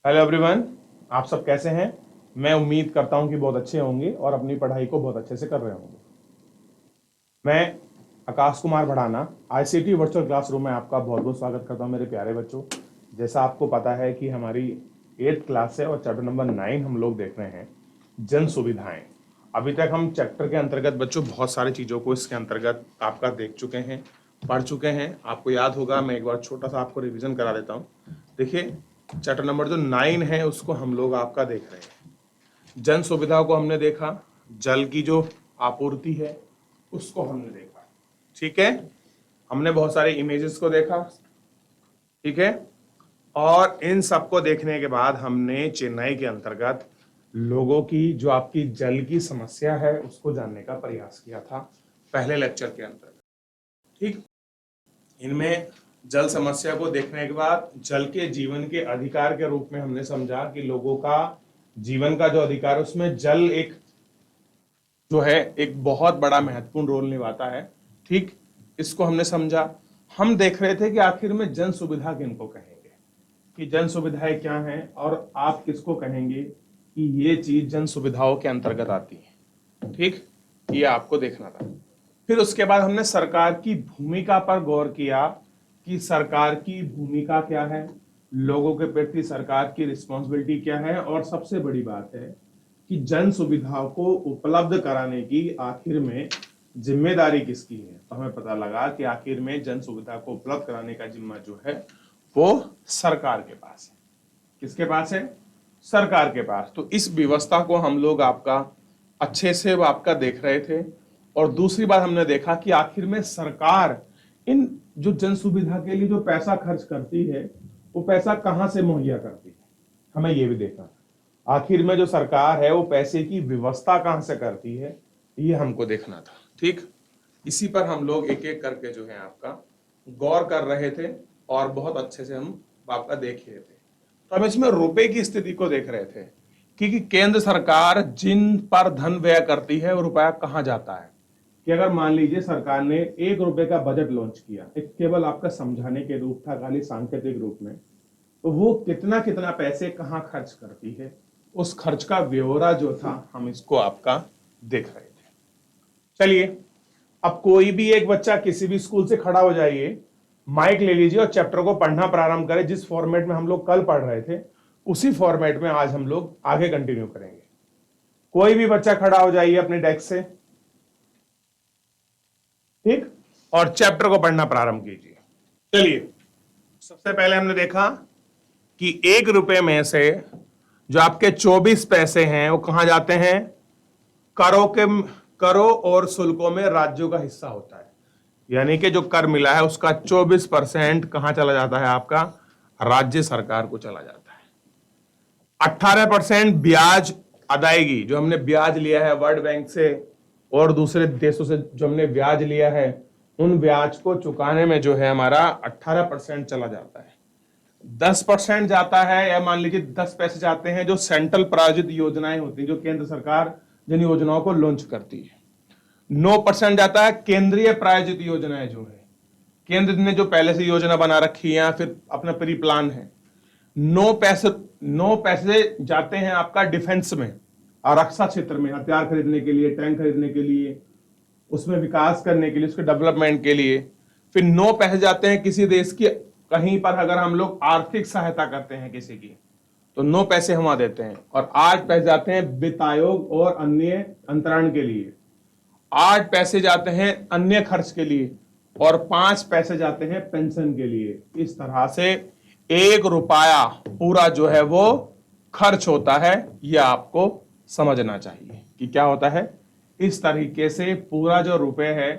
Hello everyone, आप सब कैसे हैं। मैं उम्मीद करता हूं कि बहुत अच्छे होंगे और अपनी पढ़ाई को बहुत अच्छे से कर रहे होंगे। मैं Akash Kumar Bhadana ICT virtual classroom में आपका बहुत बहुत स्वागत करता हूं मेरे प्यारे बच्चों। जैसा आपको पता है कि हमारी 8th क्लास है और चैप्टर नंबर 9 हम लोग देख रहे हैं, जन सुविधाएं। अभी तक हम चैप्टर के अंतर्गत बच्चों बहुत सारी चीज़ों को इसके अंतर्गत आपका देख चुके हैं, पढ़ चुके हैं। आपको याद होगा, मैं एक बार छोटा सा आपको रिवीजन करा देता हूँ। देखिए, चैप्टर नंबर जो 9 है उसको हम लोग आपका देख रहे हैं। जन सुविधा को हमने देखा, जल की जो आपूर्ति है उसको हमने देखा, ठीक है। हमने बहुत सारे इमेजेस को देखा, ठीक है। और इन सबको देखने के बाद हमने चेन्नई के अंतर्गत लोगों की जो आपकी जल की समस्या है उसको जानने का प्रयास किया था पहले लेक्चर के अंतर्गत, ठीक। इनमें जल समस्या को देखने के बाद जल के जीवन के अधिकार के रूप में हमने समझा कि लोगों का जीवन का जो अधिकार है उसमें जल एक जो है एक बहुत बड़ा महत्वपूर्ण रोल निभाता है, ठीक। इसको हमने समझा। हम देख रहे थे कि आखिर में जन सुविधा किनको कहेंगे, कि जन सुविधाएं क्या हैं और आप किसको कहेंगे कि ये चीज जन सुविधाओं के अंतर्गत आती है, ठीक। ये आपको देखना था। फिर उसके बाद हमने सरकार की भूमिका पर गौर किया कि सरकार की भूमिका क्या है, लोगों के प्रति सरकार की रिस्पॉन्सिबिलिटी क्या है, और सबसे बड़ी बात है कि जन सुविधाओं को उपलब्ध कराने की आखिर में जिम्मेदारी किसकी है। तो हमें पता लगा कि आखिर में जन सुविधा को उपलब्ध कराने का जिम्मा जो है वो सरकार के पास है। किसके पास है? सरकार के पास। तो इस व्यवस्था को हम लोग आपका अच्छे से आपका देख रहे थे। और दूसरी बात हमने देखा कि आखिर में सरकार इन जो जन सुविधा के लिए जो पैसा खर्च करती है वो पैसा कहां से मुहैया करती है, हमें ये भी देखना। आखिर में जो सरकार है वो पैसे की व्यवस्था कहां से करती है, ये हमको देखना था, ठीक। इसी पर हम लोग एक एक करके जो है आपका गौर कर रहे थे और बहुत अच्छे से हम आपका देख रहे थे। तो हम इसमें रुपए की स्थिति को देख रहे थे कि केंद्र सरकार जिन पर धन व्यय करती है वो रुपया कहां जाता है। कि अगर मान लीजिए सरकार ने 1 रुपए का बजट लॉन्च किया, एक केवल आपका समझाने के रूप था, खाली सांकेतिक रूप में, तो वो कितना कितना पैसे कहां खर्च करती है, उस खर्च का ब्यौरा जो था हम इसको आपका देख रहे थे। चलिए, अब कोई भी एक बच्चा किसी भी स्कूल से खड़ा हो जाइए, माइक ले लीजिए और चैप्टर को पढ़ना प्रारंभ करें। जिस फॉर्मेट में हम लोग कल पढ़ रहे थे उसी फॉर्मेट में आज हम लोग आगे कंटिन्यू करेंगे। कोई भी बच्चा खड़ा हो जाइए अपने डेस्क से, ठीक, और चैप्टर को पढ़ना प्रारंभ कीजिए। चलिए, सबसे पहले हमने देखा कि 1 रुपए में से जो आपके 24 पैसे हैं वो कहां जाते हैं? करों और शुल्कों में राज्यों का हिस्सा होता है। यानी कि जो कर मिला है उसका 24% कहां चला जाता है? आपका राज्य सरकार को चला जाता है। 18% ब्याज अदायगी, जो हमने ब्याज लिया है वर्ल्ड बैंक से और दूसरे देशों से, जो हमने ब्याज लिया है उन ब्याज को चुकाने में जो है हमारा 18% चला जाता है। 10% जाता है, या मान लीजिए 10 पैसे जाते हैं जो सेंट्रल प्रायोजित योजनाएं होती हैं, जो केंद्र सरकार जिन योजनाओं को लॉन्च करती है। 9% जाता है केंद्रीय प्रायोजित योजनाएं, जो है केंद्र ने जो पहले से योजना बना रखी है या फिर अपना प्री प्लान है। 9 पैसे जाते हैं आपका डिफेंस में, आरक्षा क्षेत्र में, हथियार खरीदने के लिए, टैंक खरीदने के लिए, उसमें विकास करने के लिए, उसके डेवलपमेंट के लिए। फिर 9 पैसे जाते हैं किसी देश की, कहीं पर अगर हम लोग आर्थिक सहायता करते हैं किसी की, तो 9 पैसे हम वहां देते हैं। और 8 पैसे जाते हैं वित्त आयोग और अन्य अंतरण के लिए, 8 पैसे जाते हैं अन्य खर्च के लिए, और 5 पैसे जाते हैं पेंशन के लिए। इस तरह से 1 रुपया पूरा जो है वो खर्च होता है। यह आपको समझना चाहिए कि क्या होता है। इस तरीके से पूरा जो रुपए है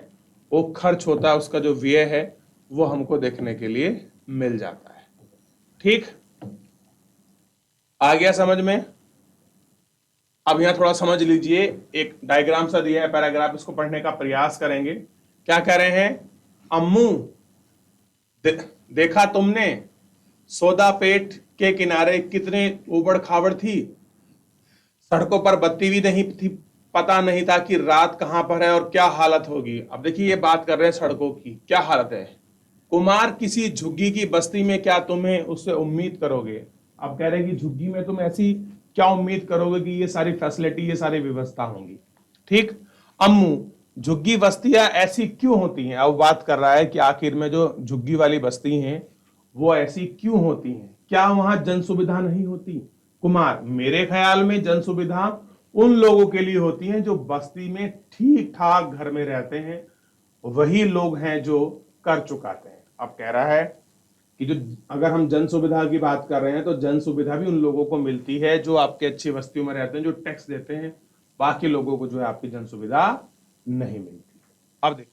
वो खर्च होता है, उसका जो व्यय है वो हमको देखने के लिए मिल जाता है, ठीक। आ गया समझ में? अब यहां थोड़ा समझ लीजिए, एक डायग्राम सा दिया है पैराग्राफ, इसको पढ़ने का प्रयास करेंगे। क्या कह रहे हैं? अम्मू, देखा तुमने सोदापेट के किनारे कितने उबड़ खाबड़ थी, सड़कों पर बत्ती भी नहीं थी, पता नहीं था कि रात कहां पर है और क्या हालत होगी। अब देखिए, ये बात कर रहे हैं सड़कों की, क्या हालत है। कुमार, किसी झुग्गी की बस्ती में क्या तुम्हें उससे उम्मीद करोगे? अब कह रहे हैं कि झुग्गी में तुम ऐसी क्या उम्मीद करोगे कि ये सारी फैसिलिटी, ये सारी व्यवस्था होंगी। ठीक। अम्मू, झुग्गी बस्तियां ऐसी क्यों होती हैं? अब बात कर रहा है कि आखिर में जो झुग्गी वाली बस्ती हैं वो ऐसी क्यों होती हैं, क्या वहां जन सुविधा नहीं होती? कुमार, मेरे ख्याल में जन सुविधा उन लोगों के लिए होती हैं जो बस्ती में ठीक ठाक घर में रहते हैं, वही लोग हैं जो कर चुकाते हैं। अब कह रहा है कि जो, अगर हम जन सुविधा की बात कर रहे हैं तो जन सुविधा भी उन लोगों को मिलती है जो आपके अच्छी बस्तियों में रहते हैं, जो टैक्स देते हैं। बाकी लोगों को जो है आपकी जन सुविधा नहीं मिलती। अब देखिए,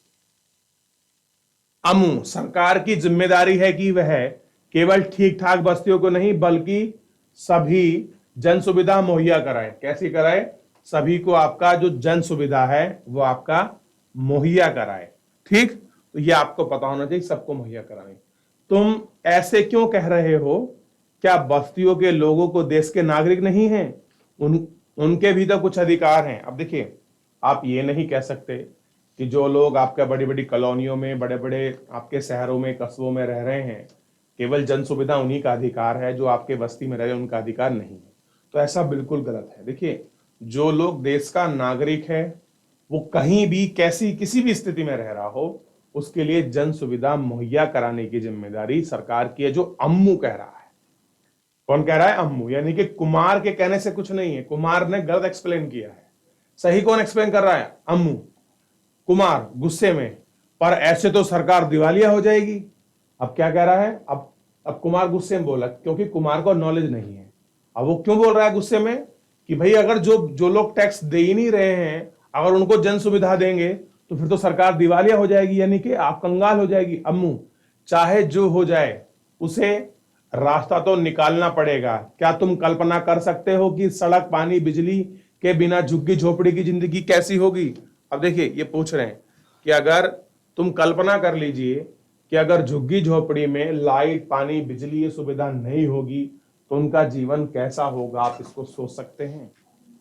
अमू, सरकार की जिम्मेदारी है कि वह केवल ठीक ठाक बस्तियों को नहीं बल्कि सभी जन सुविधा मुहैया कराए। कैसी कराए? सभी को आपका जो जन सुविधा है वो आपका मुहैया कराए। ठीक। तो ये आपको पता होना चाहिए, सबको मुहैया कराए। तुम ऐसे क्यों कह रहे हो? क्या बस्तियों के लोगों को देश के नागरिक नहीं हैं? उनके भी तो कुछ अधिकार हैं। अब देखिए, आप ये नहीं कह सकते कि जो लोग आपके बड़ी बड़ी कॉलोनियों में, बड़े बड़े आपके शहरों में, कस्बों में रह रहे हैं, केवल जन सुविधा उन्हीं का अधिकार है, जो आपके बस्ती में रह रहे हैं उनका अधिकार नहीं है। तो ऐसा बिल्कुल गलत है। देखिए, जो लोग देश का नागरिक है वो कहीं भी कैसी किसी भी स्थिति में रह रहा हो, उसके लिए जन सुविधा मुहैया कराने की जिम्मेदारी सरकार की है, जो अम्मू कह रहा है। कौन कह रहा है? अम्मू। यानी कि कुमार के कहने से कुछ नहीं है, कुमार ने गलत एक्सप्लेन किया है। सही कौन एक्सप्लेन कर रहा है? अम्मू। कुमार गुस्से में, पर ऐसे तो सरकार दिवालिया हो जाएगी। अब क्या कह रहा है? अब कुमार गुस्से में बोला क्योंकि कुमार को नॉलेज नहीं है। अब वो क्यों बोल रहा है गुस्से में? कि भाई अगर जो लोग टैक्स दे ही नहीं रहे हैं, अगर उनको जन सुविधा देंगे तो फिर तो सरकार दिवालिया हो जाएगी, यानी कि आप कंगाल हो जाएगी। अम्मू, चाहे जो हो जाए उसे रास्ता तो निकालना पड़ेगा। क्या तुम कल्पना कर सकते हो कि सड़क, पानी, बिजली के बिना झुग्गी झोपड़ी की जिंदगी कैसी होगी? अब देखिए, ये पूछ रहे हैं कि अगर तुम कल्पना कर लीजिए कि अगर झुग्गी झोपड़ी में लाइट, पानी, बिजली ये सुविधा नहीं होगी तो उनका जीवन कैसा होगा? आप इसको सोच सकते हैं?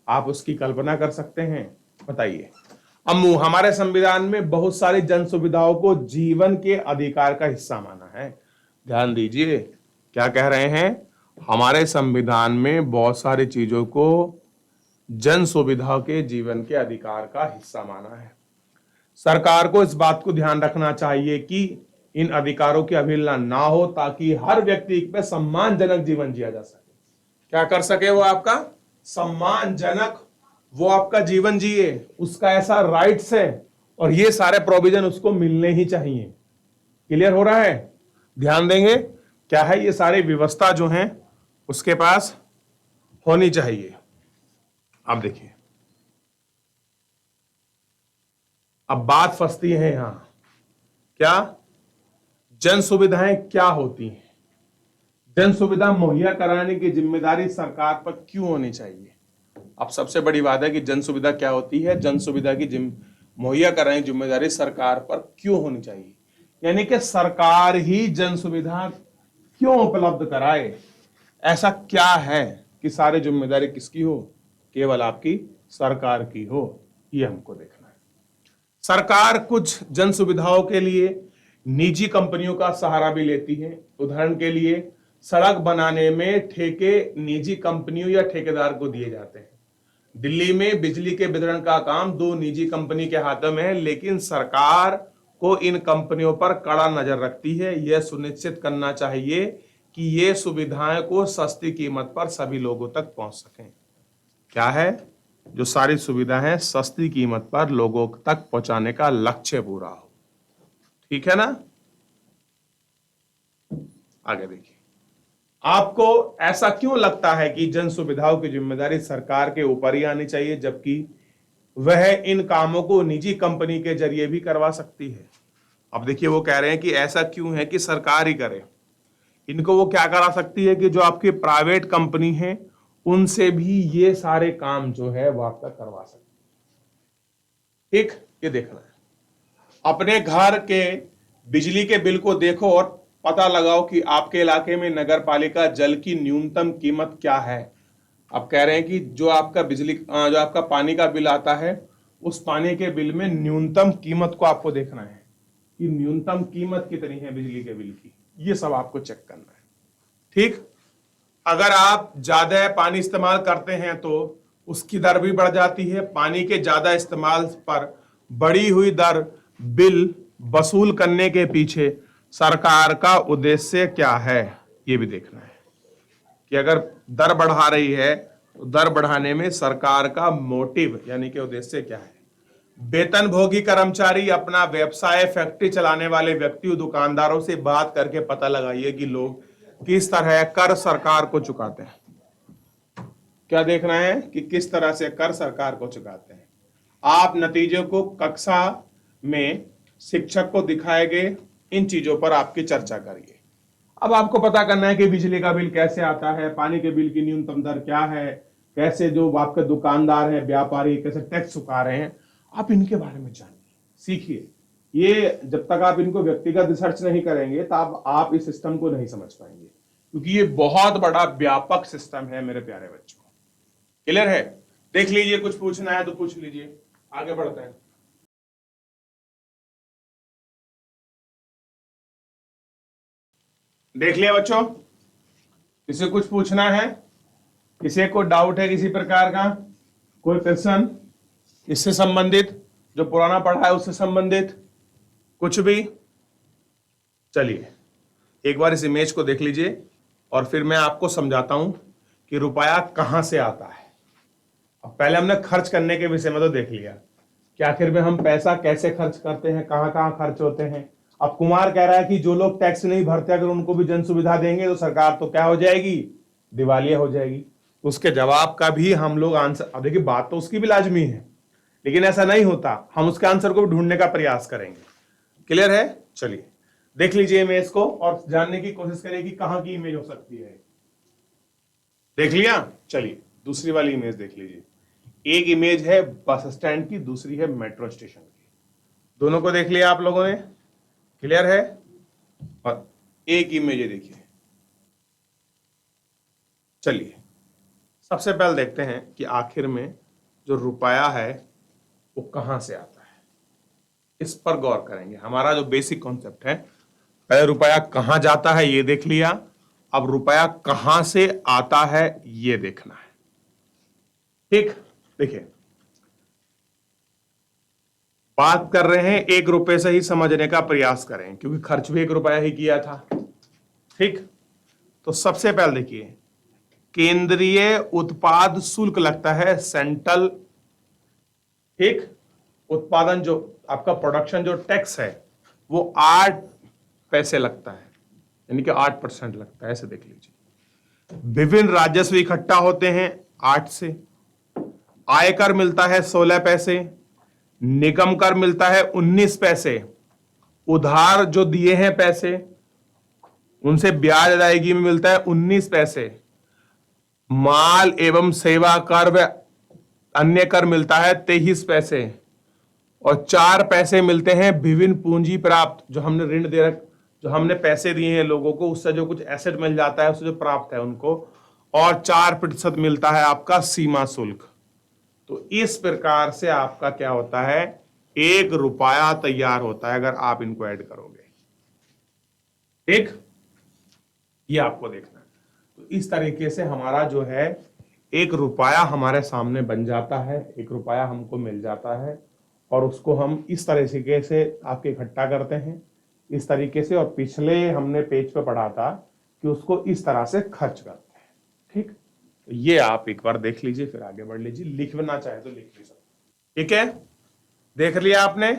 आप उसकी कल्पना कर सकते हैं? बताइए। अम्मू, हमारे संविधान में बहुत सारी जन सुविधाओं को जीवन के अधिकार का हिस्सा माना है। ध्यान दीजिए, क्या कह रहे हैं? हमारे संविधान में बहुत सारी चीजों को जन सुविधा के जीवन के अधिकार का हिस्सा माना है। सरकार को इस बात को ध्यान रखना चाहिए कि इन अधिकारों की अवहेलना ना हो, ताकि हर व्यक्ति पे सम्मानजनक जीवन जिया जा सके। क्या कर सके? वो आपका सम्मानजनक वो आपका जीवन जिए, उसका ऐसा राइट्स है, और ये सारे प्रोविजन उसको मिलने ही चाहिए। क्लियर हो रहा है? ध्यान देंगे, क्या है? ये सारी व्यवस्था जो है उसके पास होनी चाहिए। अब देखिए, अब बात फंसती है यहां। क्या जन सुविधाएं क्या होती हैं? जन सुविधा मुहैया कराने की जिम्मेदारी सरकार पर क्यों होनी चाहिए? अब सबसे बड़ी बात है कि जन सुविधा क्या होती है, जन सुविधा की मुहैया कराने की जिम्मेदारी सरकार पर क्यों होनी चाहिए, यानी कि सरकार ही जन सुविधा क्यों उपलब्ध कराए? ऐसा क्या है कि सारी जिम्मेदारी किसकी हो? केवल आपकी सरकार की हो। ये हमको देखना है। सरकार कुछ जन सुविधाओं के लिए निजी कंपनियों का सहारा भी लेती है। उदाहरण के लिए, सड़क बनाने में ठेके निजी कंपनियों या ठेकेदार को दिए जाते हैं। दिल्ली में बिजली के वितरण का काम दो निजी कंपनी के हाथों में है, लेकिन सरकार को इन कंपनियों पर कड़ा नजर रखती है। यह सुनिश्चित करना चाहिए कि ये सुविधाएं को सस्ती कीमत पर सभी लोगों तक पहुंच सकें। क्या है? जो सारी सुविधाएं सस्ती कीमत पर लोगों तक पहुंचाने का लक्ष्य पूरा हो। ठीक है ना? आगे देखिए, आपको ऐसा क्यों लगता है कि जन सुविधाओं की जिम्मेदारी सरकार के ऊपर ही आनी चाहिए, जबकि वह इन कामों को निजी कंपनी के जरिए भी करवा सकती है? अब देखिए, वो कह रहे हैं कि ऐसा क्यों है कि सरकार ही करे। इनको वो क्या करा सकती है कि जो आपकी प्राइवेट कंपनी है उनसे भी ये सारे काम जो है वो आपका करवा सकती है। ठीक, ये देखना है। अपने घर के बिजली के बिल को देखो और पता लगाओ कि आपके इलाके में नगर पालिका जल की न्यूनतम कीमत क्या है। अब कह रहे हैं कि जो आपका पानी का बिल आता है, उस पानी के बिल में न्यूनतम कीमत को आपको देखना है कि न्यूनतम कीमत कितनी है बिजली के बिल की। ये सब आपको चेक करना है। ठीक, अगर आप ज्यादा पानी इस्तेमाल करते हैं तो उसकी दर भी बढ़ जाती है। पानी के ज्यादा इस्तेमाल पर बढ़ी हुई दर बिल वसूल करने के पीछे सरकार का उद्देश्य क्या है, ये भी देखना है कि अगर दर बढ़ा रही है तो दर बढ़ाने में सरकार का मोटिव यानी कि उद्देश्य क्या है। वेतनभोगी कर्मचारी अपना व्यवसाय फैक्ट्री चलाने वाले व्यक्ति दुकानदारों से बात करके पता लगाइए कि लोग किस तरह कर सरकार को चुकाते हैं। क्या देखना है कि किस तरह से कर सरकार को चुकाते हैं। आप नतीजों को कक्षा में शिक्षक को दिखाए गए इन चीजों पर आपकी चर्चा करिए। अब आपको पता करना है कि बिजली का बिल कैसे आता है, पानी के बिल की न्यूनतम दर क्या है, कैसे जो आपके दुकानदार हैं, व्यापारी कैसे टैक्स चुका रहे हैं, आप इनके बारे में जानिए, सीखिए। ये जब तक आप इनको व्यक्तिगत रिसर्च नहीं करेंगे तब आप इस सिस्टम को नहीं समझ पाएंगे, क्योंकि ये बहुत बड़ा व्यापक सिस्टम है मेरे प्यारे बच्चों। क्लियर है? देख लीजिए, कुछ पूछना है तो पूछ लीजिए, आगे बढ़ते हैं। देख लिया बच्चों? किसी कुछ पूछना है? किसी को डाउट है किसी प्रकार का? कोई क्वेश्चन इससे संबंधित, जो पुराना पढ़ा है उससे संबंधित कुछ भी? चलिए एक बार इस इमेज को देख लीजिए और फिर मैं आपको समझाता हूं कि रुपया कहां से आता है। अब पहले हमने खर्च करने के विषय में तो देख लिया कि आखिर में हम पैसा कैसे खर्च करते हैं, कहां कहां खर्च होते हैं। अब कुमार कह रहा है कि जो लोग टैक्स नहीं भरते अगर उनको भी जन सुविधा देंगे तो सरकार तो क्या हो जाएगी, दिवालिया हो जाएगी। उसके जवाब का भी हम लोग आंसर, अब देखिए बात तो उसकी भी लाजमी है, लेकिन ऐसा नहीं होता, हम उसके आंसर को ढूंढने का प्रयास करेंगे। क्लियर है? चलिए देख लीजिए इमेज को और जानने की कोशिश करिए कि कहां की इमेज हो सकती है। देख लिया? चलिए दूसरी वाली इमेज देख लीजिए। एक इमेज है बस स्टैंड की, दूसरी है मेट्रो स्टेशन की। दोनों को देख लिया आप लोगों ने? क्लियर है? और एक इमेज है, देखिए। चलिए सबसे पहले देखते हैं कि आखिर में जो रुपया है वो कहां से आता है, इस पर गौर करेंगे। हमारा जो बेसिक कॉन्सेप्ट है, पहले रुपया कहां जाता है ये देख लिया, अब रुपया कहां से आता है ये देखना है। ठीक, देखिए बात कर रहे हैं 1 रुपए से ही समझने का प्रयास करें, क्योंकि खर्च भी 1 रुपया ही किया था। ठीक, तो सबसे पहले देखिए केंद्रीय उत्पाद शुल्क लगता है, सेंट्रल। ठीक, उत्पादन जो आपका प्रोडक्शन जो टैक्स है वो 8 पैसे लगता है, यानी कि 8% लगता है, ऐसे देख लीजिए। विभिन्न राजस्व इकट्ठा होते हैं 8 से। आयकर मिलता है 16 पैसे, निगम कर मिलता है 19 पैसे, उधार जो दिए हैं पैसे उनसे ब्याज अदायगी में मिलता है 19 पैसे, माल एवं सेवा कर व अन्य कर मिलता है 23 पैसे, और 4 पैसे मिलते हैं विभिन्न पूंजी प्राप्त, जो हमने ऋण दे रख, जो हमने पैसे दिए हैं लोगों को, उससे जो कुछ एसेट मिल जाता है उससे जो प्राप्त है उनको, और 4% मिलता है आपका सीमा शुल्क। तो इस प्रकार से आपका क्या होता है, 1 रुपया तैयार होता है अगर आप इनको ऐड करोगे। ठीक, ये आपको देखना है। तो इस तरीके से हमारा जो है 1 रुपया हमारे सामने बन जाता है, 1 रुपया हमको मिल जाता है, और उसको हम इस तरीके से आपके इकट्ठा करते हैं इस तरीके से, और पिछले हमने पेज पे पढ़ा था कि उसको इस तरह से खर्च करते हैं। ठीक, तो ये आप एक बार देख लीजिए, फिर आगे बढ़ लीजिए, लिखना चाहे तो लिख भी सकते। ठीक है, देख लिया आपने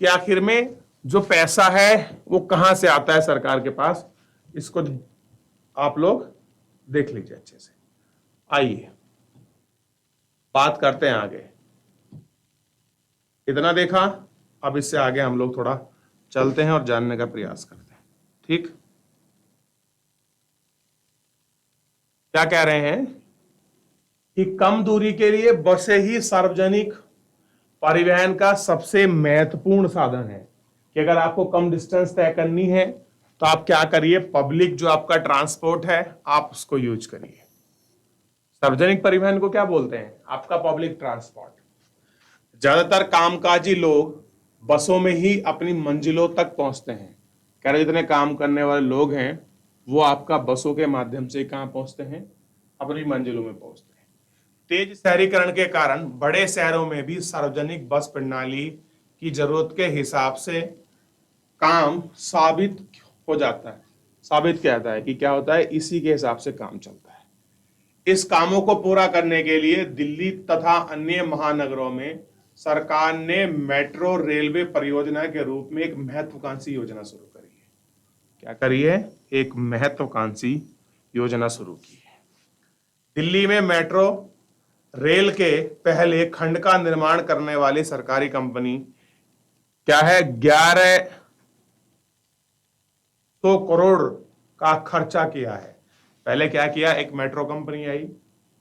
कि आखिर में जो पैसा है वो कहां से आता है सरकार के पास, इसको आप लोग देख लीजिए अच्छे से। आइए बात करते हैं आगे। इतना देखा, अब इससे आगे हम लोग थोड़ा चलते हैं और जानने का प्रयास करते हैं। ठीक, क्या कह रहे हैं कि कम दूरी के लिए बसें ही सार्वजनिक परिवहन का सबसे महत्वपूर्ण साधन है, कि अगर आपको कम डिस्टेंस तय करनी है तो आप क्या करिए, पब्लिक जो आपका ट्रांसपोर्ट है आप उसको यूज करिए। सार्वजनिक परिवहन को क्या बोलते हैं, आपका पब्लिक ट्रांसपोर्ट। ज्यादातर कामकाजी लोग बसों में ही अपनी मंजिलों तक पहुंचते हैं। कह रहे जितने काम करने वाले लोग हैं वो आपका बसों के माध्यम से कहाँ पहुंचते हैं, अपनी मंजिलों में पहुंचते हैं। तेज शहरीकरण के कारण बड़े शहरों में भी सार्वजनिक बस प्रणाली की जरूरत के हिसाब से काम साबित हो जाता है। साबित क्या होता है कि क्या होता है, इसी के हिसाब से काम चलता है। इस कामों को पूरा करने के लिए दिल्ली तथा अन्य महानगरों में सरकार ने मेट्रो रेलवे परियोजना के रूप में एक महत्वाकांक्षी योजना शुरू करी है। क्या करी है, एक महत्वाकांक्षी योजना शुरू की है। दिल्ली में मेट्रो रेल के पहले खंड का निर्माण करने वाली सरकारी कंपनी क्या है, 1100 करोड़ का खर्चा किया है। पहले क्या किया, एक मेट्रो कंपनी आई,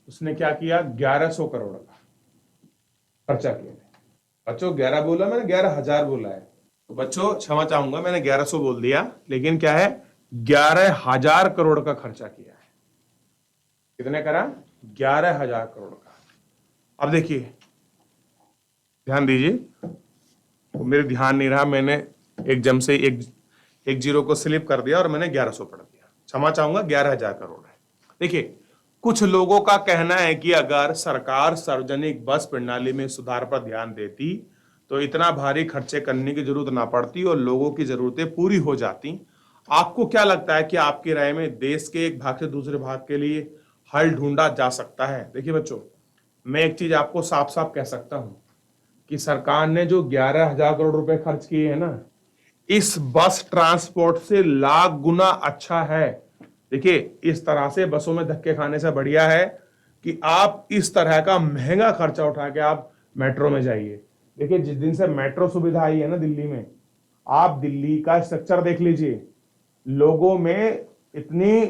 उसने क्या किया, 1100 करोड़ का खर्चा किया। बच्चों 11 बोला मैंने, 11,000 बोला है, तो बच्चों क्षमा चाहूंगा, मैंने 1100 बोल दिया, लेकिन क्या है, 11,000 करोड़ का खर्चा किया है। कितने करा, 11,000 करोड़ का। अब देखिए, ध्यान दीजिए, तो मेरे ध्यान नहीं रहा, मैंने एकदम से एक जीरो को स्लिप कर दिया और मैंने 1100 पढ़ दिया, क्षमा चाहूंगा, 11,000 करोड़ है। देखिए, कुछ लोगों का कहना है कि अगर सरकार सार्वजनिक बस प्रणाली में सुधार पर ध्यान देती तो इतना भारी खर्चे करने की जरूरत ना पड़ती और लोगों की जरूरतें पूरी हो जाती। आपको क्या लगता है कि आपकी राय में देश के एक भाग से दूसरे भाग के लिए हल ढूंढा जा सकता है? देखिए बच्चों, मैं एक चीज आपको साफ साफ कह सकता हूं कि सरकार ने जो 11,000 करोड़ रुपए खर्च किए हैं ना, इस बस ट्रांसपोर्ट से लाख गुना अच्छा है। देखिए, इस तरह से बसों में धक्के खाने से बढ़िया है कि आप इस तरह का महंगा खर्चा उठा के आप मेट्रो में जाइए। देखिए, जिस दिन से मेट्रो सुविधा आई है ना दिल्ली में, आप दिल्ली का स्ट्रक्चर देख लीजिए, लोगों में इतनी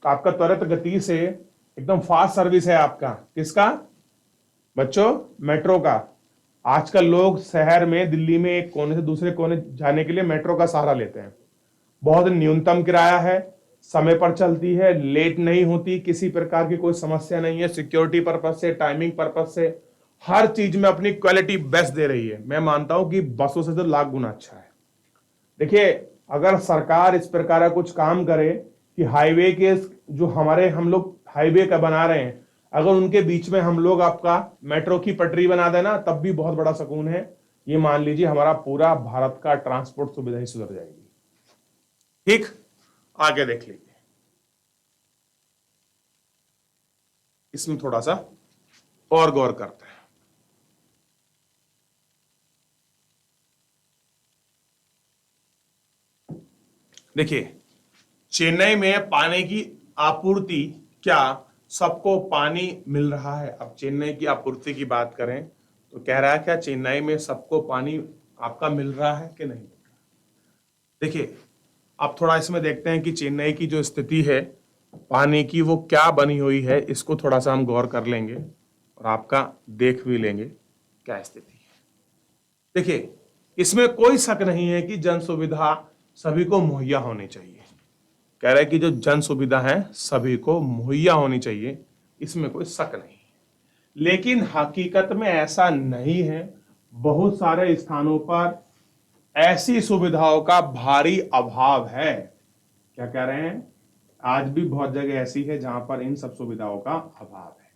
आपका त्वरित गति से एकदम फास्ट सर्विस है आपका। किसका बच्चों, मेट्रो का। आजकल लोग शहर में, दिल्ली में एक कोने से दूसरे कोने जाने के लिए मेट्रो का सहारा लेते हैं। बहुत न्यूनतम किराया है, समय पर चलती है, लेट नहीं होती, किसी प्रकार की कोई समस्या नहीं है, सिक्योरिटी पर्पज से, टाइमिंग पर्पज से, हर चीज में अपनी क्वालिटी बेस्ट दे रही है। मैं मानता हूं कि बसों से तो लाख गुना अच्छा है। देखिए, अगर सरकार इस प्रकार का कुछ काम करे कि हाईवे के जो हम लोग हाईवे का बना रहे हैं, अगर उनके बीच में हम लोग आपका मेट्रो की पटरी बना देना, तब भी बहुत बड़ा सुकून है। ये मान लीजिए हमारा पूरा भारत का ट्रांसपोर्ट सुविधा ही सुधर जाएगी। ठीक, आगे देख लीजिए, इसमें थोड़ा सा और गौर करते हैं। देखिए, चेन्नई में पानी की आपूर्ति, क्या सबको पानी मिल रहा है? अब चेन्नई की आपूर्ति की बात करें तो कह रहा है क्या चेन्नई में सबको पानी आपका मिल रहा है कि नहीं? देखिए, आप थोड़ा इसमें देखते हैं कि चेन्नई की जो स्थिति है पानी की, वो क्या बनी हुई है, इसको थोड़ा सा हम गौर कर लेंगे और आपका देख भी लेंगे क्या स्थिति है। देखिए, इसमें कोई शक नहीं है कि जन सुविधा सभी को मुहैया होनी चाहिए। कह रहे हैं कि जो जन सुविधा है सभी को मुहैया होनी चाहिए, इसमें कोई शक नहीं है। लेकिन हकीकत में ऐसा नहीं है। बहुत सारे स्थानों पर ऐसी सुविधाओं का भारी अभाव है। क्या कह रहे हैं, आज भी बहुत जगह ऐसी है जहां पर इन सब सुविधाओं का अभाव है।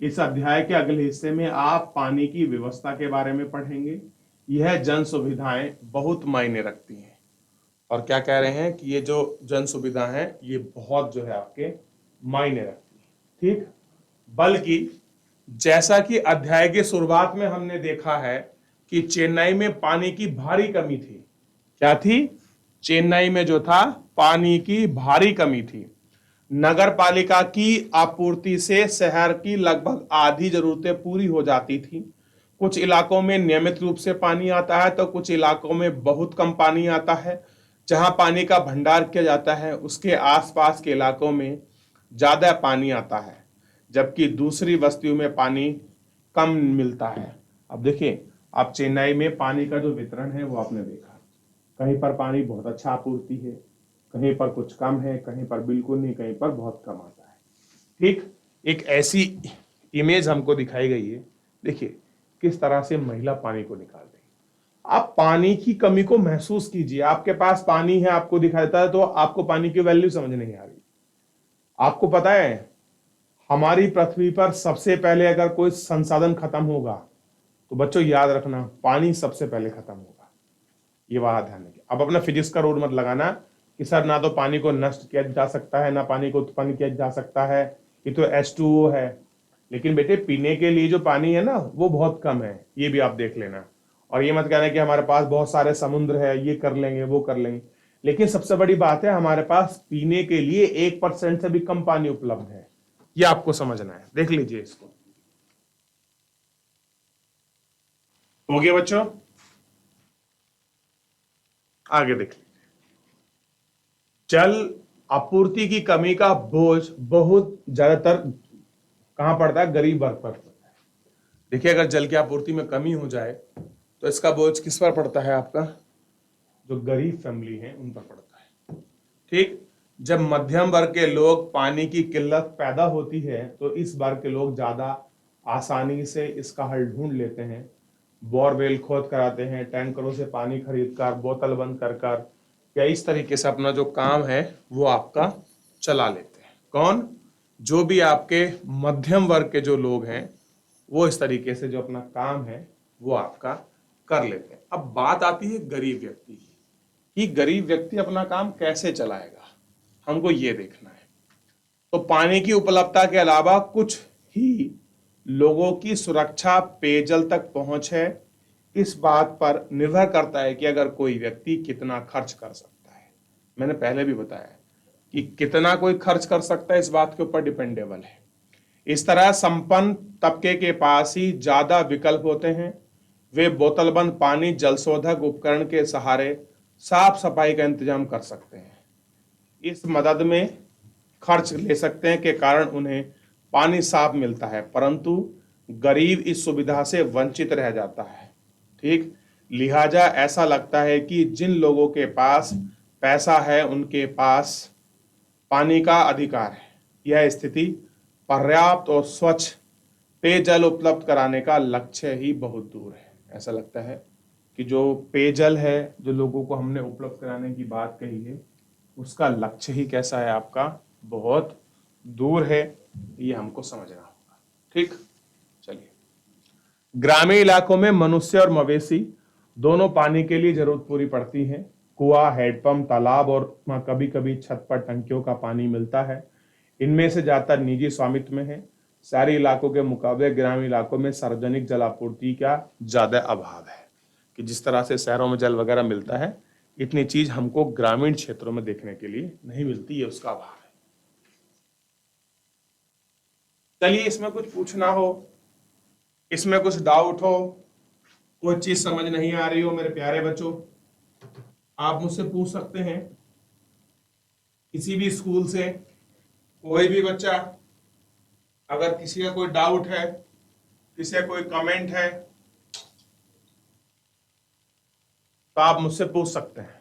इस अध्याय के अगले हिस्से में आप पानी की व्यवस्था के बारे में पढ़ेंगे। यह जन सुविधाएं बहुत मायने रखती हैं और क्या कह रहे हैं कि ये जो जन सुविधा है ये बहुत जो है आपके मायने रखती है। ठीक, बल्कि जैसा कि अध्याय की शुरुआत में हमने देखा है कि चेन्नई में पानी की भारी कमी थी। क्या थी? चेन्नई में जो था पानी की भारी कमी थी। नगर पालिका की आपूर्ति से शहर की लगभग आधी जरूरतें पूरी हो जाती थी। कुछ इलाकों में नियमित रूप से पानी आता है तो कुछ इलाकों में बहुत कम पानी आता है। जहां पानी का भंडार किया जाता है उसके आसपास के इलाकों में ज्यादा पानी आता है, जबकि दूसरी बस्तियों में पानी कम मिलता है। अब देखिए, आप चेन्नई में पानी का जो वितरण है वो आपने देखा, कहीं पर पानी बहुत अच्छा आपूर्ति है, कहीं पर कुछ कम है, कहीं पर बिल्कुल नहीं, कहीं पर बहुत कम आता है। ठीक, एक ऐसी इमेज हमको दिखाई गई है। देखिए किस तरह से महिला पानी को निकाल रही है। आप पानी की कमी को महसूस कीजिए। आपके पास पानी है, आपको दिखाई देता है, तो आपको पानी की वैल्यू समझ नहीं आ रही। आपको पता है हमारी पृथ्वी पर सबसे पहले अगर कोई संसाधन खत्म होगा तो बच्चों याद रखना पानी सबसे पहले खत्म होगा। ये बात ध्यान रखिए। अब अपना फिजिक्स का रोड मत लगाना कि सर ना तो पानी को नष्ट किया जा सकता है ना पानी को उत्पन्न किया जा सकता है, ये तो H2O है। लेकिन बेटे पीने के लिए जो पानी है ना वो बहुत कम है, ये भी आप देख लेना। और ये मत कहना कि हमारे पास बहुत सारे समुद्र है, ये कर लेंगे वो कर लेंगे। लेकिन सबसे बड़ी बात है हमारे पास पीने के लिए 1% से भी कम पानी उपलब्ध है, ये आपको समझना है। देख लीजिए इसको। हो गया बच्चों, आगे देख लीजिए। जल आपूर्ति की कमी का बोझ बहुत ज्यादातर कहां पड़ता है? गरीब वर्ग पर पड़ता है। देखिए अगर जल की आपूर्ति में कमी हो जाए तो इसका बोझ किस पर पड़ता है? आपका जो गरीब फैमिली है उन पर पड़ता है। ठीक, जब मध्यम वर्ग के लोग पानी की किल्लत पैदा होती है तो इस वर्ग के लोग ज्यादा आसानी से इसका हल ढूंढ लेते हैं। बोरवेल खोद कराते हैं, टैंकरों से पानी खरीद कर, बोतल बंद कर कर, या इस तरीके से अपना जो काम है वो आपका चला लेते हैं। कौन? जो भी आपके मध्यम वर्ग के जो लोग हैं वो इस तरीके से जो अपना काम है वो आपका कर लेते हैं। अब बात आती है गरीब व्यक्ति की कि गरीब व्यक्ति अपना काम कैसे चलाएगा, हमको ये देखना है। तो पानी की उपलब्धता के अलावा कुछ ही लोगों की सुरक्षा, पेयजल तक पहुंच है, इस बात पर निर्भर करता है कि अगर कोई व्यक्ति कितना खर्च कर सकता है। मैंने पहले भी बताया कि कितना कोई खर्च कर सकता है इस बात के ऊपर डिपेंडेबल है। इस तरह संपन्न तबके के पास ही ज्यादा विकल्प होते हैं। वे बोतलबंद पानी, जलशोधक उपकरण के सहारे साफ सफाई का इंतजाम कर सकते हैं। इस मदद में खर्च ले सकते हैं के कारण उन्हें पानी साफ मिलता है, परंतु गरीब इस सुविधा से वंचित रह जाता है। ठीक, लिहाजा ऐसा लगता है कि जिन लोगों के पास पैसा है उनके पास पानी का अधिकार है। यह स्थिति पर्याप्त और स्वच्छ पेयजल उपलब्ध कराने का लक्ष्य ही बहुत दूर है। ऐसा लगता है कि जो पेयजल है, जो लोगों को हमने उपलब्ध कराने की बात कही है, उसका लक्ष्य ही कैसा है आपका? बहुत दूर है। ये हमको समझना होगा। ठीक, चलिए। ग्रामीण इलाकों में मनुष्य और मवेशी दोनों पानी के लिए जरूरत पूरी पड़ती है। कुआं, हैंडपंप, तालाब और कभी कभी छत पर टंकियों का पानी मिलता है। इनमें से ज्यादातर निजी स्वामित्व में है। शहरी इलाकों के मुकाबले ग्रामीण इलाकों में सार्वजनिक जल आपूर्ति का ज्यादा अभाव है। कि जिस तरह से शहरों में जल वगैरह मिलता है, इतनी चीज हमको ग्रामीण क्षेत्रों में देखने के लिए नहीं मिलती है, उसका अभाव है। चलिए, इसमें कुछ पूछना हो, इसमें कुछ डाउट हो, कोई चीज समझ नहीं आ रही हो मेरे प्यारे बच्चों, आप मुझसे पूछ सकते हैं। किसी भी स्कूल से कोई भी बच्चा, अगर किसी का कोई डाउट है, किसी का कोई कमेंट है, तो आप मुझसे पूछ सकते हैं।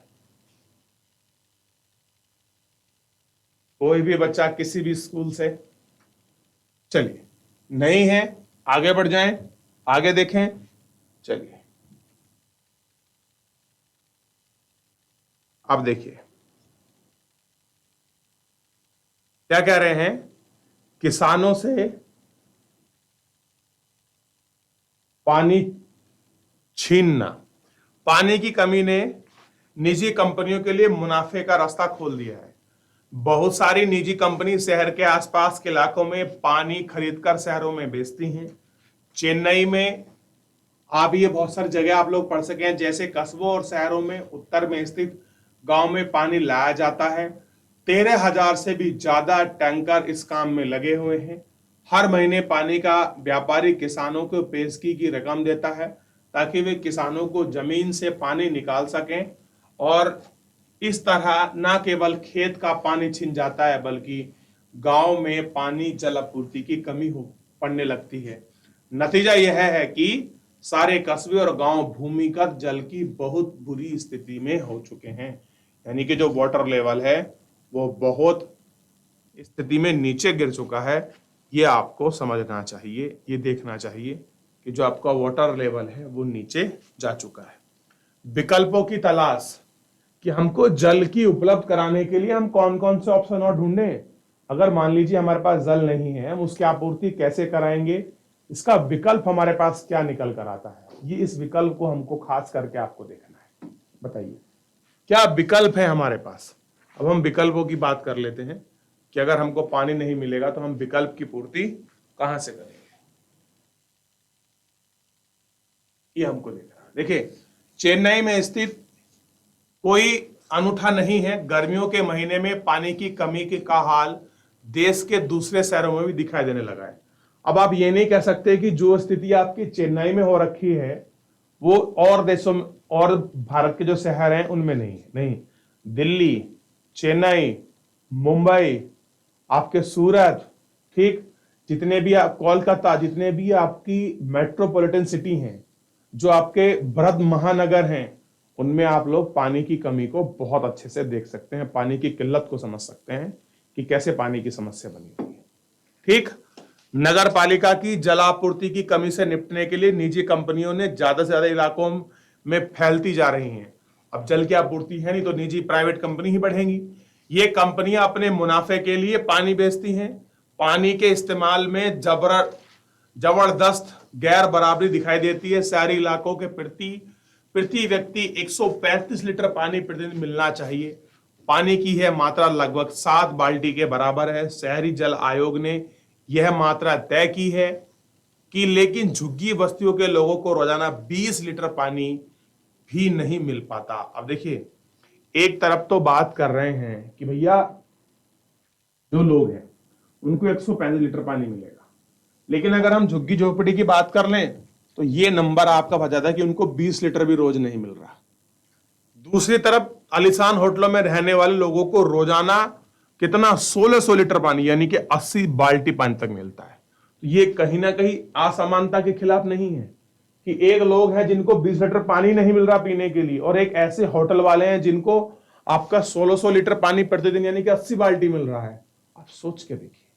कोई भी बच्चा किसी भी स्कूल से। चलिए, नहीं है, आगे बढ़ जाएं, आगे देखें। चलिए, अब देखिए क्या कह रहे हैं। किसानों से पानी छीनना, पानी की कमी ने निजी कंपनियों के लिए मुनाफे का रास्ता खोल दिया है। बहुत सारी निजी कंपनी शहर के आसपास के इलाकों में पानी खरीदकर शहरों में बेचती हैं। चेन्नई में आप ये बहुत सारी जगह आप लोग पढ़ सके हैं, जैसे कस्बों और शहरों में उत्तर में स्थित गांव में पानी लाया जाता है। 13,000 से भी ज्यादा टैंकर इस काम में लगे हुए हैं। हर महीने पानी का व्यापारी किसानों को पेशगी की रकम देता है ताकि वे किसानों को जमीन से पानी निकाल सकें। और इस तरह न केवल खेत का पानी छिन जाता है बल्कि गांव में पानी जल आपूर्ति की कमी हो पड़ने लगती है। नतीजा यह है कि सारे कस्बे और गांव भूमिगत जल की बहुत बुरी स्थिति में हो चुके हैं। यानी कि जो वाटर लेवल है वो बहुत स्थिति में नीचे गिर चुका है। ये आपको समझना चाहिए, ये देखना चाहिए कि जो आपका वाटर लेवल है वो नीचे जा चुका है। विकल्पों की तलाश, कि हमको जल की उपलब्ध कराने के लिए हम कौन कौन से ऑप्शन और ढूंढें। अगर मान लीजिए हमारे पास जल नहीं है, हम उसकी आपूर्ति कैसे कराएंगे, इसका विकल्प हमारे पास क्या निकल कर आता है, ये इस विकल्प को हमको खास करके आपको देखना है। बताइए क्या विकल्प है हमारे पास। अब हम विकल्पों की बात कर लेते हैं कि अगर हमको पानी नहीं मिलेगा तो हम विकल्प की पूर्ति कहां से करेंगे, ये हमको देखना है। देखिए चेन्नई में स्थित कोई अनूठा नहीं है, गर्मियों के महीने में पानी की कमी का हाल देश के दूसरे शहरों में भी दिखाई देने लगा है। अब आप ये नहीं कह सकते कि जो स्थिति आपकी चेन्नई में हो रखी है वो और देशों में और भारत के जो शहर हैं उनमें नहीं है। नहीं, दिल्ली, चेन्नई, मुंबई, आपके सूरत, ठीक, जितने भी आप कोलकाता, जितने भी आपकी मेट्रोपॉलिटन सिटी हैं, जो आपके बृहद महानगर हैं, उनमें आप लोग पानी की कमी को बहुत अच्छे से देख सकते हैं, पानी की किल्लत को समझ सकते हैं कि कैसे पानी की समस्या बनी हुई है। ठीक, नगर पालिका की जलापूर्ति की कमी से निपटने के लिए निजी कंपनियों ने ज्यादा से ज्यादा इलाकों में फैलती जा रही हैं। अब जल की आपूर्ति है नहीं तो निजी प्राइवेट कंपनी ही बढ़ेंगी। ये कंपनियां अपने मुनाफे के लिए पानी बेचती हैं। पानी के इस्तेमाल में जबरदस्त गैर बराबरी दिखाई देती है। शहरी इलाकों के प्रति व्यक्ति 135 लीटर पानी प्रतिदिन मिलना चाहिए। पानी की यह मात्रा लगभग 7 बाल्टी के बराबर है। शहरी जल आयोग ने यह मात्रा तय की है कि लेकिन झुग्गी बस्तियों के लोगों को रोजाना 20 लीटर पानी भी नहीं मिल पाता। अब देखिए एक तरफ तो बात कर रहे हैं कि भैया जो लोग हैं उनको 135 लीटर पानी मिलेगा, लेकिन अगर हम झुग्गी झोपड़ी की बात कर लें तो ये नंबर आपका बता था कि उनको 20 लीटर भी रोज नहीं मिल रहा। दूसरी तरफ आलीशान होटलों में रहने वाले लोगों को रोजाना कितना 1600 लीटर पानी यानी कि 80 बाल्टी पानी तक मिलता है। तो ये कहीं ना कहीं असमानता के खिलाफ नहीं है कि एक लोग हैं जिनको 20 लीटर पानी नहीं मिल रहा पीने के लिए और एक ऐसे होटल वाले हैं जिनको आपका 1600 लीटर पानी प्रतिदिन यानी कि 80 बाल्टी मिल रहा है। आप सोच के देखिए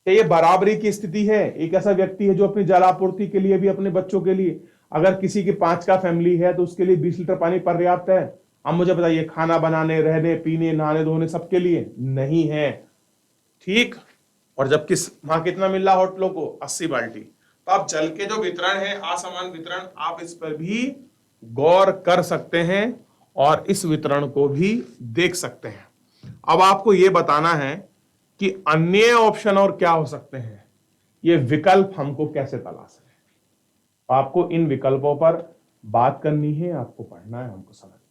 ये बराबरी की स्थिति है। एक ऐसा व्यक्ति है जो अपनी जल आपूर्ति के लिए भी अपने बच्चों के लिए, अगर किसी की 5 का फैमिली है तो उसके लिए 20 लीटर पानी पर्याप्त है। अब मुझे बताइए खाना बनाने, रहने, पीने, नहाने धोने सबके लिए नहीं है। ठीक, और जबकि वहां कितना मिल रहा होटलों को 80 बाल्टी। तो आप जल के जो वितरण है, असमान वितरण, आप इस पर भी गौर कर सकते हैं और इस वितरण को भी देख सकते हैं। अब आपको यह बताना है कि अन्य ऑप्शन और क्या हो सकते हैं, ये विकल्प हमको कैसे तलाश है। आपको इन विकल्पों पर बात करनी है, आपको पढ़ना है, हमको समझना है।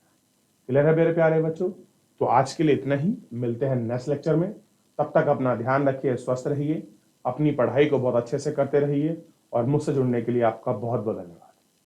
क्लियर है मेरे प्यारे बच्चों? तो आज के लिए इतना ही, मिलते हैं नेक्स्ट लेक्चर में। तब तक अपना ध्यान रखिए, स्वस्थ रहिए, अपनी पढ़ाई को बहुत अच्छे से करते रहिए और मुझसे जुड़ने के लिए आपका बहुत बहुत धन्यवाद।